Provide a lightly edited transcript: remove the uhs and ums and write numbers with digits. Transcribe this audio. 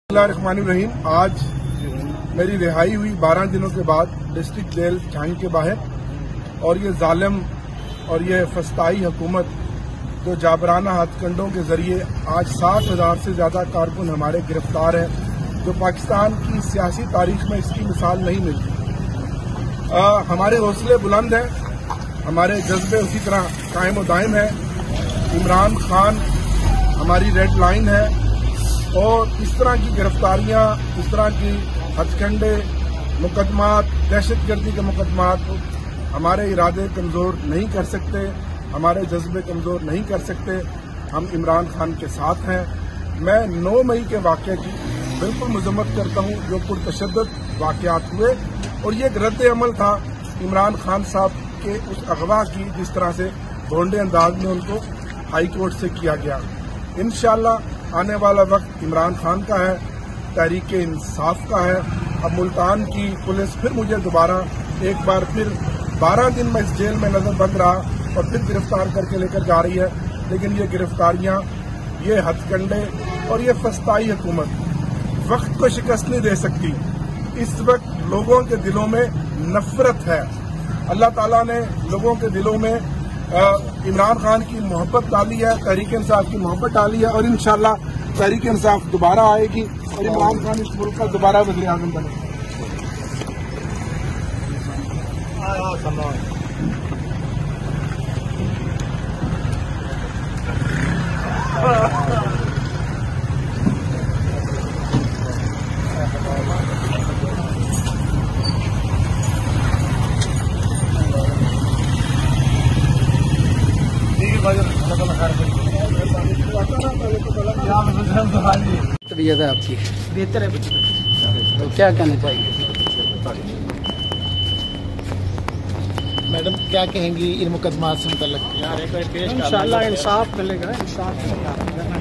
बिस्मिल्लाहिर्रहमानिर्रहीम। आज मेरी रिहाई हुई 12 दिनों के बाद डिस्ट्रिक्ट जेल छांग के बाहर, और ये जालिम और ये फस्ताई हुकूमत जो जाबराना हथकंडों के जरिए आज 7,000 से ज्यादा कारकुन हमारे गिरफ्तार हैं, जो पाकिस्तान की सियासी तारीख में इसकी मिसाल नहीं मिलती। हमारे हौसले बुलंद हैं, हमारे जज्बे उसी तरह कायम व दायम है। इमरान खान हमारी रेड लाइन है, और इस तरह की गिरफ्तारियां, इस तरह की हथकंडे, मुकदमात, दहशतगर्दी के मुकदमात हमारे इरादे कमजोर नहीं कर सकते, हमारे जज्बे कमजोर नहीं कर सकते। हम इमरान खान के साथ हैं। मैं 9 मई के वाक़े की बिल्कुल मजम्मत करता हूं, जो पुरतशद्दुद वाक़यात हुए, और ये एक रद्द अमल था इमरान खान साहब के उस अगवा की, जिस तरह से भोंडे अंदाज में उनको हाई कोर्ट से किया गया। इंशाअल्लाह आने वाला वक्त इमरान खान का है, तहरीक इंसाफ का है। अब मुल्तान की पुलिस फिर मुझे दोबारा एक बार फिर 12 दिन में इस जेल में नजरबंद रहा और फिर गिरफ्तार करके लेकर जा रही है। लेकिन ये गिरफ्तारियां, ये हथकंडे और ये फस्ताई हुकूमत वक्त को शिकस्त नहीं दे सकती। इस वक्त लोगों के दिलों में नफरत है। अल्लाह ताला ने लोगों के दिलों में इमरान खान की मोहब्बत डाली है, तहरीक इंसाफ की मोहब्बत डाली है, और इंशाअल्लाह तहरीक इंसाफ दोबारा आएगी और इमरान खान इस मुल्क का दोबारा वज़ीर आज़म बनेगा। तबीयत है आपकी बेहतर है बच्चे, तो क्या कहना चाहिए? मैडम क्या कहेंगी इन मुकदमा से मुतल्लिक? इंशाअल्लाह इंसाफ मिलेगा, इंसाफ